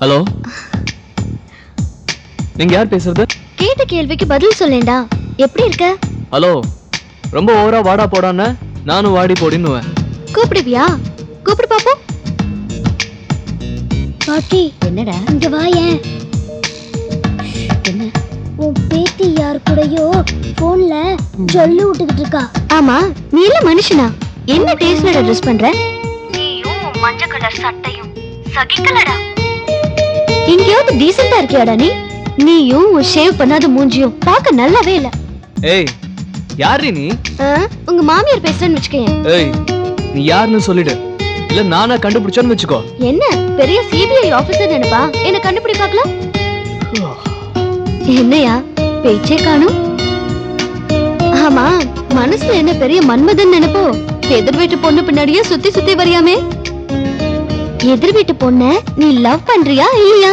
Hello, நீங்க யார் பேசுறது? கேட்ட கேள்விக்கு பதில் சொல்லேண்டா. எப்படி இருக்க? ஹலோ, ரொம்ப ஓவரா வாடா போடான்னு நானும் வாடி போடின்னுவேன். கூப்பிடுவியா? கூப்பிடு பாப்போம். பாட்டி, என்னடா இங்க வாயேன். என்ன? உன் பேத்தி யார் கூடயோ போன்ல சொல்லு விட்டுக்கிட்டு இருக்கா. ஆமா, நீ இல்ல மனுஷனா? என்ன டேஸ்ட்ல ட்ரெஸ் பண்ற? நீயும் மஞ்சள் கலர் சட்டையும் சகிக்கலடா. எங்கேயாவது டீசெண்டா இருக்கியாடா நீ? நீயும் ஷேவ் பண்ணாத மூஞ்சியும் பார்க்க நல்லாவே இல்ல. ஏய், யாரு நீ? உங்க மாமியார் பேசுறேன்னு வச்சுக்கேன். ஏய், நீ யாருன்னு சொல்லிடு, இல்ல நானா கண்டுபிடிச்சேன்னு வச்சுக்கோ. என்ன பெரிய சிபிஐ ஆபீசர் நினைப்பா? என்ன கண்டுபிடி பார்க்கலாம். என்னையா பேச்சே காணும்? ஆமா, மனசுல என்ன பெரிய மன்மதன் நினைப்போ? எதிர் வீட்டு பொண்ணு பின்னாடியே சுத்தி சுத்தி வரியாமே. எதிர் வீட்டு பொண்ண நீ லவ் பண்றியா இல்லையா?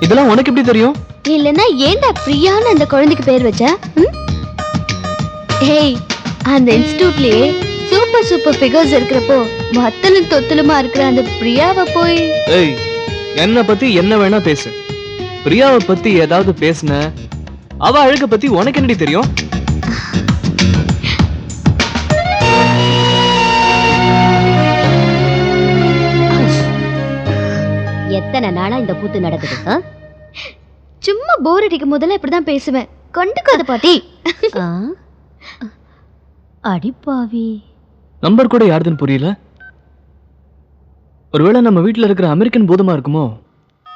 இதெல்லாம் உனக்கு எப்படி தெரியும்? இல்லன்னா ஏன்டா பிரியான்னு அந்த குழந்தைக்கு பேர் வச்ச? ஏய், அந்த இன்ஸ்டிடியூட்லயே சூப்பர் சூப்பர் ஃபிகர்ஸ் இருக்கிறப்போ மத்தலும் தொத்தலுமா இருக்கிற அந்த பிரியாவை போய்... ஏய், என்ன பத்தி என்ன வேணா பேசு. பிரியாவை பத்தி ஏதாவது பேசுன, அவ அழக பத்தி உனக்கு என்னடி தெரியும்? எத்தனை நாளா இந்த கூத்து நடக்குது? சும்மா போர் அடிக்கும் போதெல்லாம் இப்படிதான் பேசுவேன். கண்டுக்காத பாட்டி. அடிப்பாவி. நம்பர் கூட யாருதுன்னு புரியல. ஒருவேளை நம்ம வீட்டுல இருக்கிற அமெரிக்கன் பூதமா இருக்குமோ?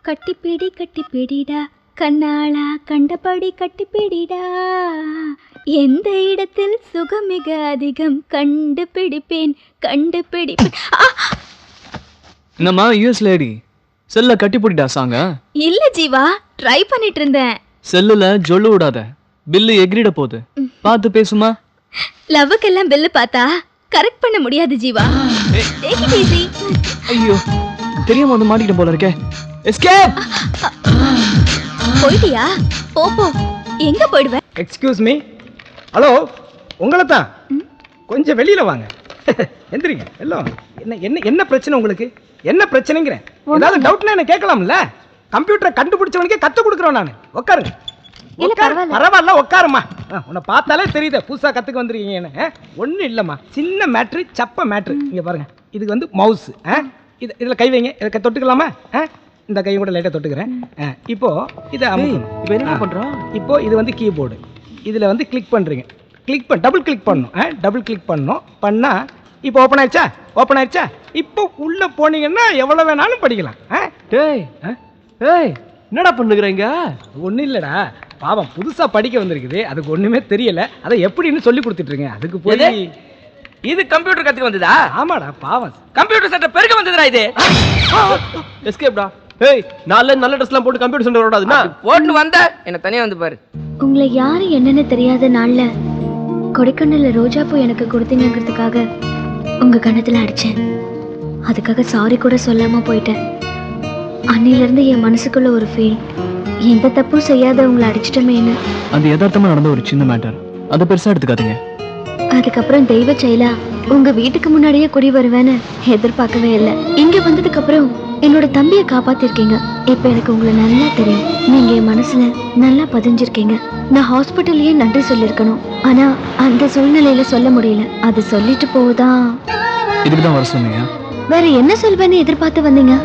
கட்டிப்பிடி கட்டிப்பிடிடா கண்ணாளா, கண்டபடி கட்டிப்பிடிடா, எந்த இடத்தில் சுகம் மிக அதிகம் கண்டுபிடிப்பேன் கண்டுபிடிப்பேன். என்னம்மா யூஎஸ் லேடி, செல்ல கட்டி போட்டிட்டா சாங்க? இல்ல ஜீவா, ட்ரை பண்ணிட்டு இருந்தேன். செல்லுல ஜொல்லு விடாத, பில்லு எகிரிட போகுது. பார்த்து பேசுமா. லவ்வுக்கெல்லாம் பில்லு பார்த்தா கரெக்ட் பண்ண முடியாது ஜீவா. Take it easy. ஐயோ, தெரியாம வந்து மாட்டிக்கிட்ட போல இருக்கே. எஸ்கேப். போயிட்டியா? போ போ. எங்க போயிடுவ? Excuse me. ஹலோ, உங்களை தான். கொஞ்சம் வெளியில வாங்க. எந்திரிங்க எல்லாம். என்ன என்ன என்ன பிரச்சனை உங்களுக்கு? என்ன பிரச்சனைங்கிறேன். ஏதாவது டவுட்னா என்ன கேட்கலாம்ல? கம்ப்யூட்டரை கண்டுபிடிச்சவனுக்கே கத்து கொடுக்குறோம் நான். உட்காருங்க. பரவாயில்ல, உட்காருமா. உன்னை பார்த்தாலே தெரியுது புதுசா கத்துக்க வந்திருக்கீங்கன்னு. ஒன்றும் இல்லைம்மா, சின்ன மேட்ரு, சப்ப மேட்ரு. இங்கே பாருங்க, இதுக்கு வந்து மவுஸ். இதில் கை வைங்க. இதை தொட்டுக்கலாமா? இந்த கையை கூட லைட்டாக தொட்டுக்கிறேன். இப்போ இதை இப்போ என்ன பண்றோம்? இப்போ இது வந்து கீபோர்டு. இதில் வந்து கிளிக் பண்ணுறீங்க. டபுள் கிளிக் பண்ணணும். டபுள் கிளிக் பண்ணணும். பண்ணால் இப்போ ஓப்பன் ஆயிடுச்சா? ஓப்பன் ஆயிடுச்சா? இப்போ உள்ளே போனீங்கன்னா எவ்வளோ வேணாலும் படிக்கலாம். டேய், என்னடா பண்ணுகிறீங்க? ஒன்றும் இல்லைடா, பாவம் புதுசாக படிக்க வந்திருக்குது, அதுக்கு ஒன்றுமே தெரியல. அதை எப்படின்னு சொல்லி கொடுத்துட்ருங்க. அதுக்கு போய் இது கம்ப்யூட்டர் கத்துக்க வந்ததா? ஆமாடா, பாவம் கம்ப்யூட்டர் செட்டை பெருக்க வந்ததுடா இது. எஸ்கேப்டா. ஏய், நல்ல ட்ரெஸ்லாம் போட்டு கம்ப்யூட்டர் சென்டர் ஓடாதுன்னா போட்டு வந்த என்ன தனியா வந்து பாரு. உங்களை யாரு என்னன்னு தெரியாத நாள்ல கொடைக்கானல்ல ரோஜா பூ எனக்கு கொடுத்தீங்கிறதுக்காக உங்க கணத்துல அடிச்சேன். அதுக்காக சாரி கூட சொல்லாம போயிட்டேன். அன்னில இருந்து என் மனசுக்குள்ள ஒரு ஃபீல், எந்த தப்பும் செய்யாத உங்களை அடிச்சிட்டமேன்னு. அது யதார்த்தமா நடந்த ஒரு சின்ன மேட்டர், அதை பெருசா எடுத்துக்காதீங்க. அதுக்கப்புறம் தெய்வ செயலா உங்க வீட்டுக்கு முன்னாடியே குடி வருவேன்னு எதிர்பார்க்கவே இல்லை. இங்க வந்ததுக்கு அப்புறம் என்னோட தம்பியை காப்பாத்திருக்கீங்க. இப்ப எனக்கு உங்களை நல்லா தெரியும். நீங்க என் மனசுல நல்லா பதிஞ்சிருக்கீங்க. நான் ஹாஸ்பிட்டல்லயே நன்றி சொல்லிருக்கணும், ஆனா அந்த சூழ்நிலையில சொல்ல முடியல. அது சொல்லிட்டு போதான். இதுக்குதான் வர சொன்னீங்க? வேற என்ன சொல்வேன்னு எதிர்பார்த்து வந்தீங்க?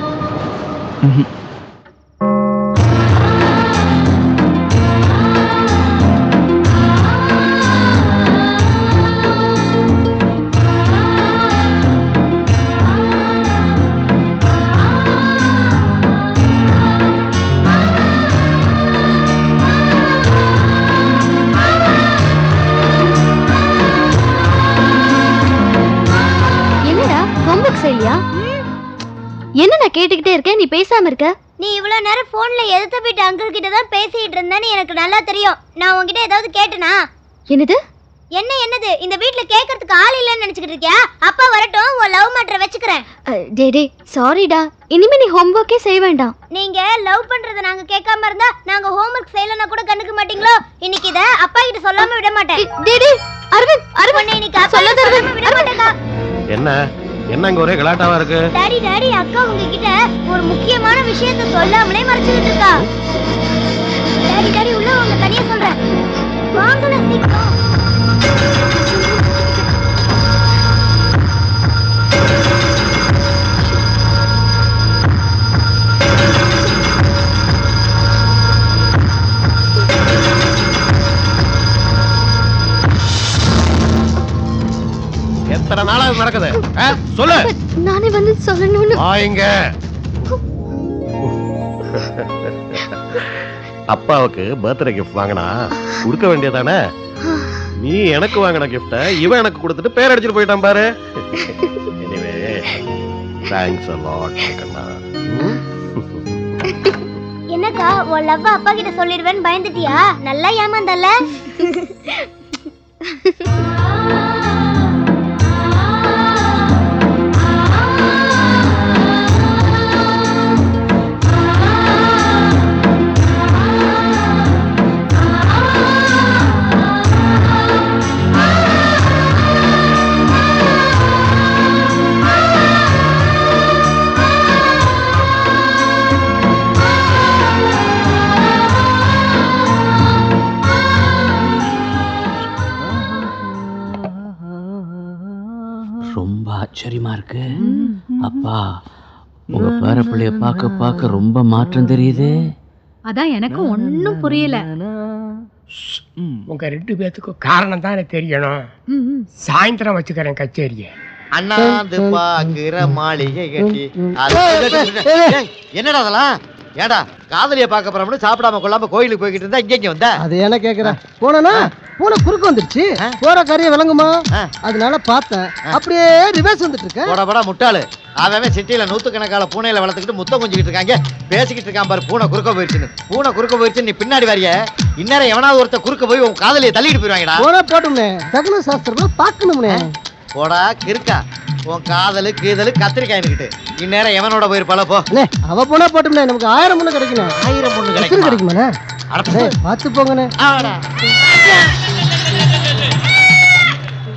என்ன நான் கேட்டுக்கிட்டே இருக்கேன், நீ பேசாம இருக்க? நீ இவ்வளவு நேரம் போன்ல எதிர்த்த வீட்டு அங்கிள் கிட்ட தான் பேசிட்டு இருந்தேன்னு எனக்கு நல்லா தெரியும். நான் உன்கிட்ட ஏதாவது கேட்டனா? என்னது? என்னது? இந்த வீட்ல கேக்குறதுக்கு ஆள் இல்லன்னு நினைச்சிட்டு இருக்கியா? அப்பா வரட்டும், உன் லவ் மேட்டரை வெச்சுக்கறேன். டேய் சாரிடா, இனிமே நீ ஹோம்வொர்க்கே செய்ய வேண்டாம். நீங்க லவ் பண்றத நாங்க கேட்காம இருந்தா நாங்க ஹோம்வொர்க் செய்யலனா கூட கண்டுக்க மாட்டீங்களோ? இன்னைக்கு இத அப்பா கிட்ட சொல்லாம விட மாட்டேன். டேய் அரவிந்த் உன்னை இன்னைக்கு அப்பா சொல்லாம விட மாட்டேக்கா. என்ன என்ன இங்க ஒரே கலாட்டாவா இருக்கு? டாடி அக்கா உங்ககிட்ட ஒரு முக்கியமான விஷயத்தை சொல்லாமலே மறைச்சிட்டு இருக்கா. டாடி உள்ள உங்க தனியா சொல்றேன். வாங்கல சீக்கிரம். எத்தனை நாளா இது நடக்குது? சொல்லு. நானே வந்து சொல்லணும்னு. வாங்க. அப்பாவுக்கு பர்த்டே கிஃப்ட் வாங்கினா கொடுக்க வேண்டியதானே? நீ எனக்கு வாங்கின கிஃப்ட இவன் எனக்கு கொடுத்துட்டு பேர் அடிச்சுட்டு போயிட்டான் பாரு. எனிவே தேங்க்ஸ் a lot கண்ணா. என்னக்கா உன் லவ் அப்பா கிட்ட சொல்லிடுவேன்னு பயந்துட்டியா? நல்லா ஏமாந்தல்ல. ரொம்ப ஆச்சரியமா இருக்கு. அப்பா உங்க பேர பிள்ளைய பார்க்க ரொம்ப மாற்றம் தெரியுது. அதான் எனக்கு ஒன்னும் புரியல. உங்க 2 பேத்துக்கும் காரணம் தான் எனக்கு தெரியணும். சாயந்தரம் வச்சுக்கிறேன் கச்சேரிய. அண்ணாந்து பாக்குற மாளிகை கட்டி. என்னடா அதெல்லாம்? ஏடா காதலிய பார்க்க போறோம்னு சாப்பிடாம கொள்ளாம கோயிலுக்கு போய்கிட்டு இருந்தா இங்க வந்த? அது என்ன கேக்குற? போனா பூனை குறுக்க வந்துருச்சு. போற காரியம் விளங்குமா? அதனால பார்த்தேன். அப்படியே ரிவர்ஸ் வந்துட்டு இருக்க. போட போட முட்டாளு. அவன் சிட்டியில 100கணக்கான பூனையில வளர்த்துக்கிட்டு முத்தம் கொஞ்சிக்கிட்டு இருக்காங்க. பேசிக்கிட்டு இருக்கான் பாரு பூனை குறுக்க போயிடுச்சுன்னு. பூனை குறுக்க போயிடுச்சு நீ பின்னாடி வரிய. இந்நேரம் எவனாவது ஒருத்த குறுக்க போய் உன் காதலியை தள்ளிட்டு போயிருவாங்கடா. போன போட்டும்னே தகுன சாஸ்திரம் பார்க்கணும்னே. போடா கிறுக்கா. உன் காதலு கீதலு கத்திரிக்காய் இருக்கிட்டு இந்நேரம் எவனோட போயிருப்பாள போ. அவ போனா போட்டும்னே நமக்கு 1000 பொண்ணு கிடைக்கணும். 1000 பொண்ணு கிடைக்குமாண்ணே? பார்த்து போங்கண்ணே.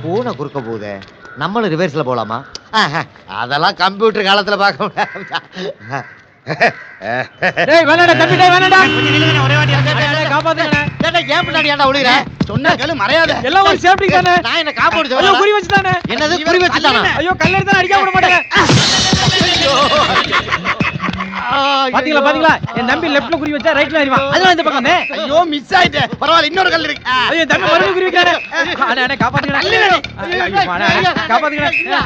பூனை குறுக்க போகுதே நம்மளும் ரிவர்ஸ்ல போலாமா? அதெல்லாம் கம்ப்யூட்டர் காலத்துல பார்க்க முடியாது. டேய் வேணடா தம்பி டேய் வேணடா. ஒரே வாட்டி காப்பாத்துங்கடா. டேய் ஏன் பின்னாடி ஏன்டா ஒளியற? சொன்ன கேளு மறையாத. எல்லாம் ஒரு சேஃப்டி தானே. நான் என்ன காப்பாத்து ஐயோ குறி வச்சுதானே. என்னது குறி வச்சுதானா? ஐயோ கல்ல எடுத்து அடிக்க விட மாட்டேங்க. பாத்தீங்களா என் தம்பி லெஃப்ட்ல குறி வச்சா ரைட்ல அடிவான். அதுதான் இந்த பக்கமே. ஐயோ மிஸ் ஆயிட்டே. பரவாயில்லை இன்னொரு கல் இருக்கு. ஐயோ தம்பி மறுபடியும் குறி வைக்கானே. அண்ணே காப்பாத்துங்கடா. ஐயோ காப்பாத்துங்கடா.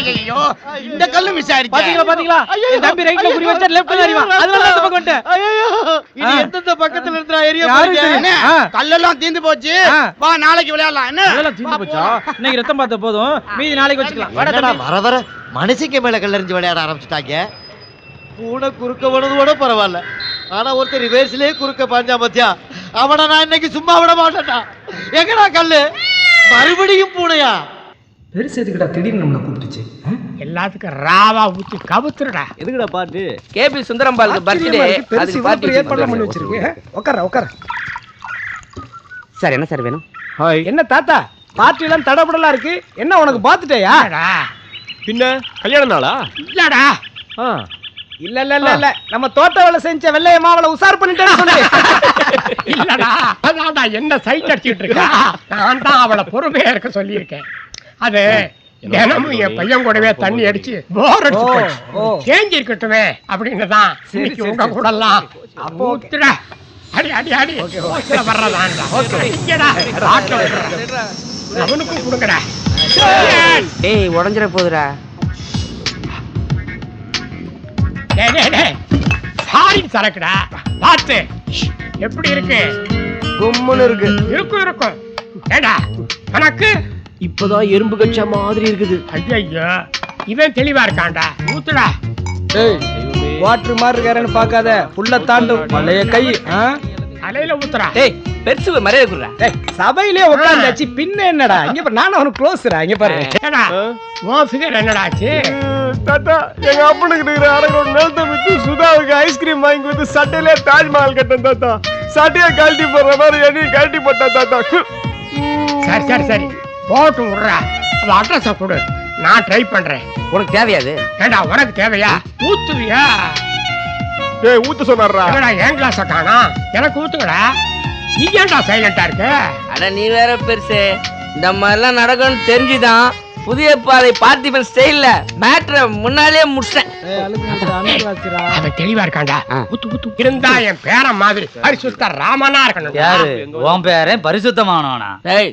ஐயோ இந்த கல்லு மிஸ் ஆயிடுச்சு. பாத்தீங்களா என் தம்பி ரைட்ல குறி வச்சா லெஃப்ட்ல அடிவான். அதுதான் இந்த பக்கம் வந்து. ஐயோ இது எந்தெந்த பக்கத்துல இருக்கிற ஏரியா யாருக்கு பாருங்க. தெரியும்? கல்லெல்லாம் தீந்து போச்சு. வா நாளைக்கு விளையாடலாம். என்ன அதெல்லாம் தீந்து போச்சா? இன்னைக்கு ரத்தம் பார்த்த போதும் மீதி நாளைக்கு வச்சுக்கலாம். வாடா என்னடா தம்பி. வர வர மனுஷங்க மேல கல்லறிஞ்சு விளையாட ஆரம்பிச்சுட்டாங்க. பூனை குறுக்க போனதோட பரவாயில்ல. ஆனா ஒருத்தர் ரிவர்ஸ்லயே குறுக்க பாஞ்சா பத்தியா அவனை நான் இன்னைக்கு சும்மா விட மாட்டேன்டா. எங்கடா கல்லு? மறுபடியும் பூனையா? பெருசு எதுக்குடா திடீர்னு நம்மள கூப்பிட்டுச்சு? எல்லாத்துக்கும் ராவா ஊத்தி கவுத்துறடா. எதுக்குடா பாட்டு? கேபி சுந்தரம்பாலுக்கு பர்த்டே. பெருசு இவ்வளவு ஏற்பாடு பண்ணி வச்சிருக்கு. உட்கார. சார் என்ன சார் வேணும்? ஹாய். என்ன தாத்தா பார்ட்டி எல்லாம் தடபடலா இருக்கு. என்ன உனக்கு பாத்துட்டேயா? பின்ன கல்யாண நாளா? இல்லடா இல்ல நம்ம தோட்ட வேலை செஞ்ச வெள்ளைய மாவளை உசார் பண்ணிட்டேன்னு சொல்லு. இல்லடா அதான் என்ன சைட் அடிச்சிட்டு இருக்கா. நான் தான் அவளை பொறுமையா இருக்க சொல்லியிருக்கேன். அது தினமும் என் பையன் கூடவே தண்ணி அடிச்சு போர் அடிச்சு போச்சு. சேஞ்சி இருக்கட்டுமே அப்படின்னு தான் இன்னைக்கு உங்க கூட எல்லாம் ஊத்துடா. அடி அடி அடி வர்றதான்டா. இங்கடா ஆட்டோ அவனுக்கும் கொடுங்கடா. டேய் உடஞ்சிர போதுடா. சாரின் சரக்குடா. பார்த்து எப்படி இருக்கு? கும்முன்னு இருக்கு. இருக்கும் ஏடா கணக்கு இப்பதான் எறும்பு கச்சா மாதிரி இருக்குது. ஐயோ இவன் தெளிவா இருக்கான்டா. ஊத்துடா. டேய் வாட்டர் மாதிரி இருக்காருன்னு பார்க்காத. புள்ள தாண்டும் பழைய கை. தலையில ஊத்துறா. டேய் பெருசு மரியாதை குடுறா. டேய் சபையிலே உட்கார்ந்தாச்சு பின்ன என்னடா? இங்க பாரு நானும் அவனுக்கு க்ளோஸ்ரா. இங்க பாரு. ஏடா உன் ஃபிகர் என்னடாச்சு? தாத்தா எங்க அப்பனுக்கு இருக்கிற அரகோட நிலத்தை வித்து சுதாவுக்கு ஐஸ்கிரீம் வாங்கி கொடுத்து சட்டையிலே தாஜ்மஹால் கட்டேன் தாத்தா. சட்டையை கழட்டி போடுற மாதிரி என்னையும் கழட்டி போட்டா தாத்தா. சரி சரி சரி போட்டு விடுறா அது அட்ரஸ கொடு நான் ட்ரை பண்றேன். உனக்கு தேவையாது? ஏண்டா உனக்கு தேவையா? ஊத்துவியா? ஏய் ஊத்து சொன்னாரா? என்னடா என் கிளாஸ காணா? எனக்கு ஊத்துங்கடா. நீ ஏன்டா சைலண்டா இருக்க? அட நீ வேற பெருசு. இந்த மாதிரிலாம் நடக்கும்னு தெரிஞ்சுதான் புதிய பாதை பார்த்திபன் ஸ்டைல்ல மேட்ரை முன்னாலே முடிச்சேன். அவன் தெளிவா இருக்காண்டா. ஊத்து ஊத்து. இருந்தா என் பேரன் மாதிரி பரிசுத்த ராமனா இருக்கணும். யாரு உன் பேரன் பரிசுத்தமானவனா? டேய்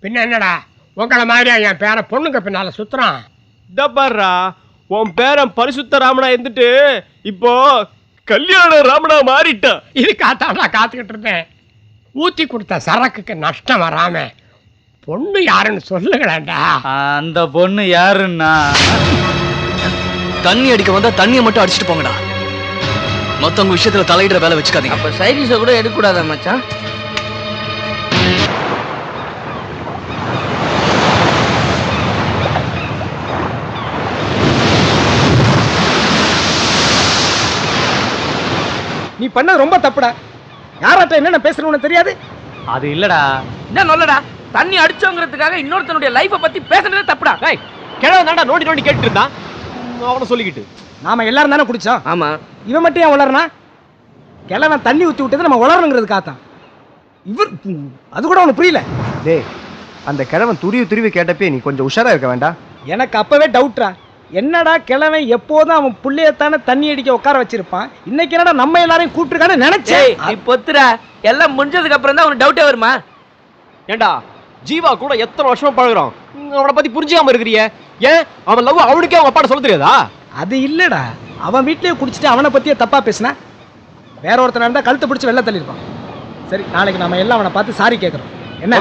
பின்ன என்னடா உங்களை மாதிரியா என் பேரன் பொண்ணுங்க பின்னால சுத்துறான்? டப்பாரா உன் பேரன் பரிசுத்த ராமனா இருந்துட்டு இப்போ கல்யாண ராமனா மாறிட்டான். இதுக்காத்தாண்டா காத்துக்கிட்டு இருந்தேன். ஊத்தி கொடுத்த சரக்குக்கு நஷ்டம் வராம பொண்ணு யாருன்னு சொல்லுங்களேன்டா. அந்த பொண்ணு யாருன்னா தண்ணி அடிக்க வந்தா தண்ணியை மட்டும் அடிச்சுட்டு போங்கடா. மத்தவங்க விஷயத்துல தலையிடுற வேலை வச்சுக்காதீங்க. அப்ப சைடிஷ கூட எடுக்க கூடாதா மச்சான்? நீ பண்ணது ரொம்ப தப்புடா. யாராட்ட என்னென்ன பேசுறவனு தெரியாது. அது இல்லடா. என்ன சொல்லடா? தண்ணி அடிச்சோங்கிறதுக்காக இன்னொருத்தனுடைய லைஃப பத்தி பேசுறதே தப்புடா. டேய் கிழவன் தான்டா நோண்டி நோண்டி கேட்டுட்டு இருந்தான். அவனை சொல்லிக்கிட்டு நாம எல்லாரும் தானே குடிச்சோம். ஆமா. இவன் மட்டும் ஏன் உளறனா? கிழவன் தண்ணி ஊத்தி விட்டது நம்ம உளறணுங்கிறதுக்காகத்தான். இவர் அது கூட அவனுக்கு புரியல. டேய் அந்த கிழவன் துருவி கேட்டப்பே நீ கொஞ்சம் உஷாரா இருக்க வேண்டாம். எனக்கு அப்பவே டவுட்ரா. என்னடா கிழவன் எப்போதும் அவன் புள்ளையத்தானே தண்ணி அடிக்க உட்கார வச்சிருப்பான். இன்னைக்கு என்னடா நம்ம எல்லாரையும் கூப்பிட்டுருக்கான்னு நினைச்சேன். நீ பொத்துறா. எல்லாம் முடிஞ்சதுக்கு அப்புறம் தான் உனக்கு டவுட்டே வருமா? ஏண்டா ஜீவா கூட எத்தனை வருஷமா பழகுறோம், அவனை பத்தி புரிஞ்சுக்காம இருக்கிறிய? ஏன் அவன் லவ் அவனுக்கே அவங்க அப்பாட்ட சொல்ல தெரியாதா? அது இல்லடா, அவன் வீட்லயே குடிச்சிட்டு அவனை பத்தியே தப்பா பேசினா வேற ஒருத்தனா இருந்தா கழுத்தை பிடிச்சி வெளில தள்ளியிருப்பான். சரி நாளைக்கு நாம எல்லாம் அவனை பார்த்து சாரி கேட்கறோம். என்ன?